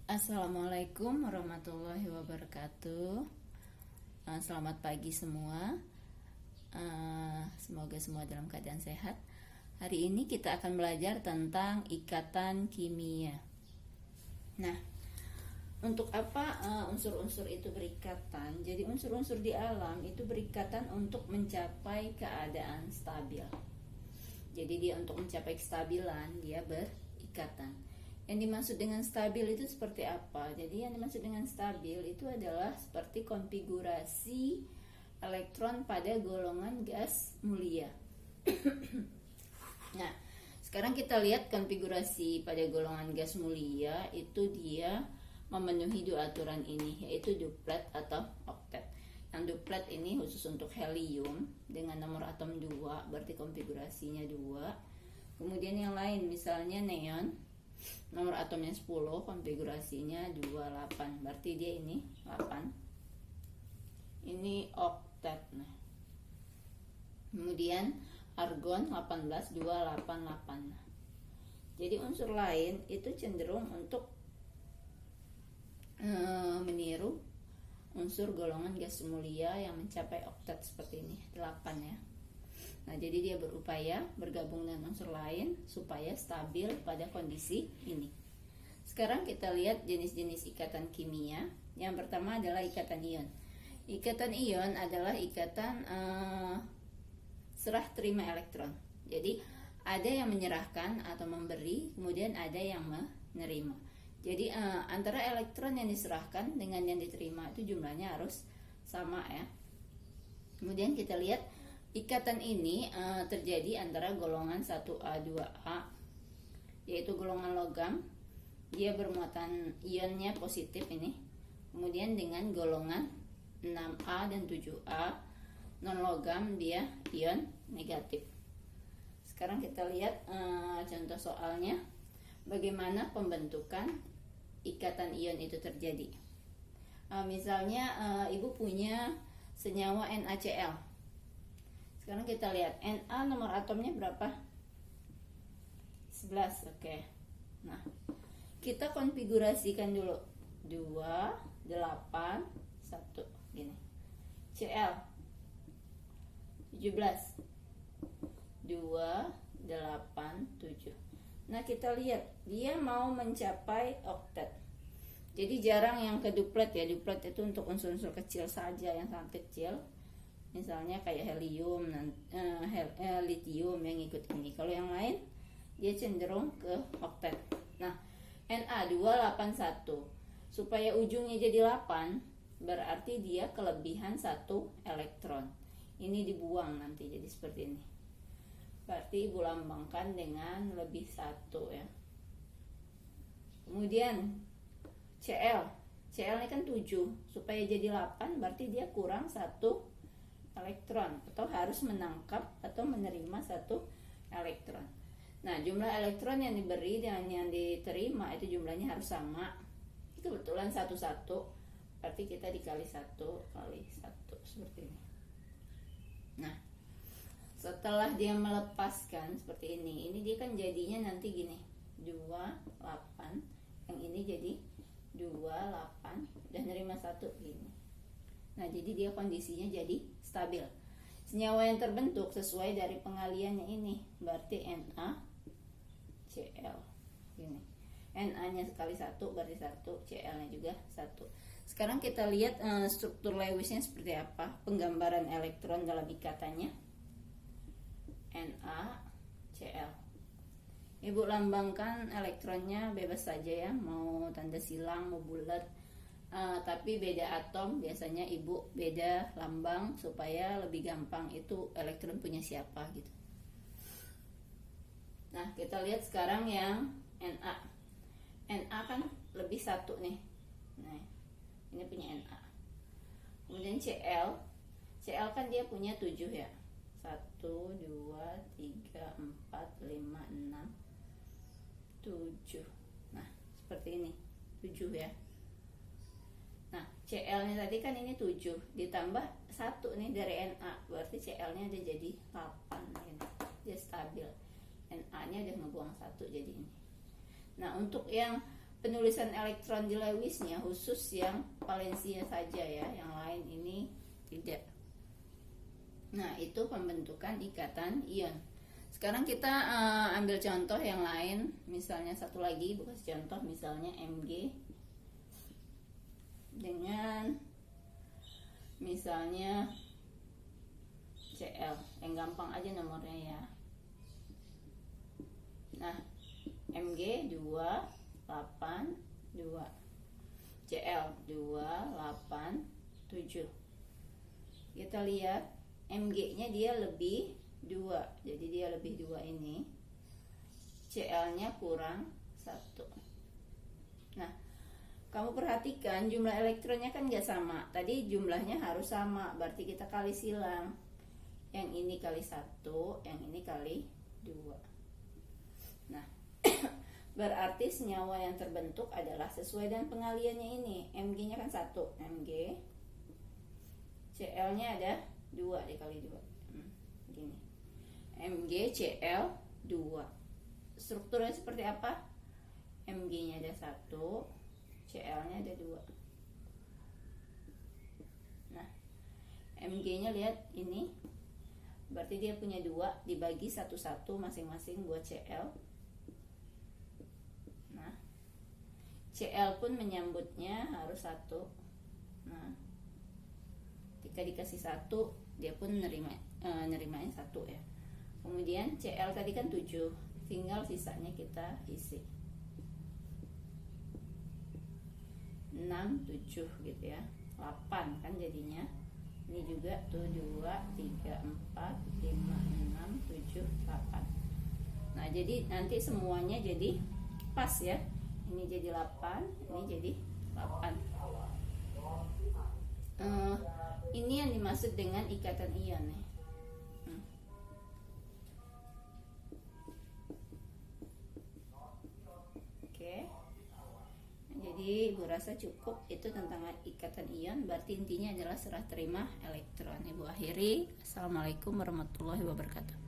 Assalamualaikum warahmatullahi wabarakatuh. Selamat pagi semua. Semoga semua dalam keadaan sehat. Hari ini kita akan belajar tentang ikatan kimia. Nah, untuk apa unsur-unsur itu berikatan? Jadi unsur-unsur di alam itu berikatan untuk mencapai keadaan stabil. Jadi dia untuk mencapai kestabilan dia berikatan. Yang dimaksud dengan stabil itu seperti apa? Jadi yang dimaksud dengan stabil itu adalah seperti konfigurasi elektron pada golongan gas mulia. Nah, sekarang kita lihat konfigurasi pada golongan gas mulia itu dia memenuhi dua aturan ini, yaitu duplet atau oktet. Yang duplet ini khusus untuk helium dengan nomor atom 2, berarti konfigurasinya 2. Kemudian yang lain misalnya neon, nomor atomnya 10, konfigurasinya 28, berarti dia ini 8. Ini oktet. Nah, kemudian argon 18, 288. Jadi unsur lain itu cenderung untuk meniru unsur golongan gas mulia yang mencapai oktet seperti ini, 8 ya. Nah, jadi dia berupaya bergabung dengan unsur lain supaya stabil pada kondisi ini. Sekarang kita lihat jenis-jenis ikatan kimia. Yang pertama adalah ikatan ion. Ikatan ion adalah ikatan serah terima elektron. Jadi ada yang menyerahkan atau memberi, kemudian ada yang menerima. Jadi antara elektron yang diserahkan dengan yang diterima itu jumlahnya harus sama ya. Kemudian kita lihat ikatan ini terjadi antara golongan 1A 2A, yaitu golongan logam, dia bermuatan ionnya positif ini. Kemudian dengan golongan 6A dan 7A non logam, dia ion negatif. Sekarang kita lihat contoh soalnya, bagaimana pembentukan ikatan ion itu terjadi. Misalnya ibu punya senyawa NaCl. Sekarang kita lihat Na nomor atomnya berapa? 11. Oke. Nah, kita konfigurasikan dulu 2, 8, 1 gini. Cl 17, 2, 8, 7. Nah, kita lihat dia mau mencapai oktet. Jadi jarang yang ke duplet ya. Duplet itu untuk unsur-unsur kecil saja, yang sangat kecil. Misalnya kayak helium, lithium yang ikut ini. Kalau yang lain dia cenderung ke oktet. Nah, Na281 supaya ujungnya jadi 8 berarti dia kelebihan 1 elektron. Ini dibuang nanti jadi seperti ini. Berarti ibu lambangkan dengan lebih 1 ya. Kemudian Cl ini kan 7, supaya jadi 8 berarti dia kurang 1 elektron, atau harus menangkap atau menerima 1 elektron. Nah, jumlah elektron yang diberi dan yang diterima itu jumlahnya harus sama. Itu kebetulan 1, 1, berarti kita dikali 1 kali 1 seperti ini. Nah, setelah dia melepaskan seperti ini dia kan jadinya nanti gini, 28, yang ini jadi 28 dan nerima 1 gini. Nah, jadi dia kondisinya jadi stabil. Senyawa yang terbentuk sesuai dari pengaliannya ini, berarti NaCl gini. Na-nya sekali 1 berarti 1, Cl-nya juga 1. Sekarang kita lihat struktur Lewisnya seperti apa, penggambaran elektron dalam ikatannya. NaCl. Ibu lambangkan elektronnya bebas saja ya, mau tanda silang, mau bulat. Tapi beda atom biasanya ibu beda lambang supaya lebih gampang itu elektron punya siapa gitu. Nah, kita lihat sekarang yang Na kan lebih 1 nih. Nah, ini punya Na. Kemudian Cl kan dia punya 7 ya. 1, 2, 3, 4, 5, 6, 7. Nah, seperti ini 7 ya. Nah, Cl-nya tadi kan ini 7 ditambah 1 nih dari Na, berarti Cl-nya ada jadi 8 ini. Dia stabil. Na-nya udah ngebuang 1 jadi ini. Nah, untuk yang penulisan elektron di Lewisnya khusus yang valensinya saja ya, yang lain ini tidak. Nah, itu pembentukan ikatan ion. Sekarang kita ambil contoh yang lain, misalnya satu lagi bekas contoh, misalnya Mg dengan misalnya Cl, yang gampang aja nomornya ya. Nah, Mg 282, Cl 287. Kita lihat Mg-nya dia lebih 2, jadi dia lebih 2 ini. Cl-nya kurang 1. Nah, kamu perhatikan jumlah elektronnya kan nggak sama. Tadi jumlahnya harus sama, berarti kita kali silang. Yang ini kali 1, yang ini kali 2. Nah, berarti senyawa yang terbentuk adalah sesuai dengan pengaliannya ini. Mg-nya kan 1, Mg. Cl-nya ada 2 dikali 2. Gini. Mg Cl 2. Strukturnya seperti apa? Mg-nya ada 1, Cl-nya ada 2. Nah, Mg-nya lihat ini. Berarti dia punya 2 dibagi 1-1 masing-masing buat Cl. Nah, Cl pun menyambutnya harus 1. Nah, ketika dikasih 1, dia pun nerimanya 1 ya. Kemudian Cl tadi kan 7, tinggal sisanya kita isi 6, 7 gitu ya. 8 kan jadinya. Ini juga tuh 2, 3, 4, 5, 6, 7, 8. Nah, jadi nanti semuanya jadi pas ya. Ini jadi 8, ini jadi 8. Ini yang dimaksud dengan ikatan ion nih. Oke. Jadi Ibu rasa cukup itu tentang ikatan ion. Berarti intinya adalah serah terima elektron. Ibu akhiri. Assalamualaikum warahmatullahi wabarakatuh.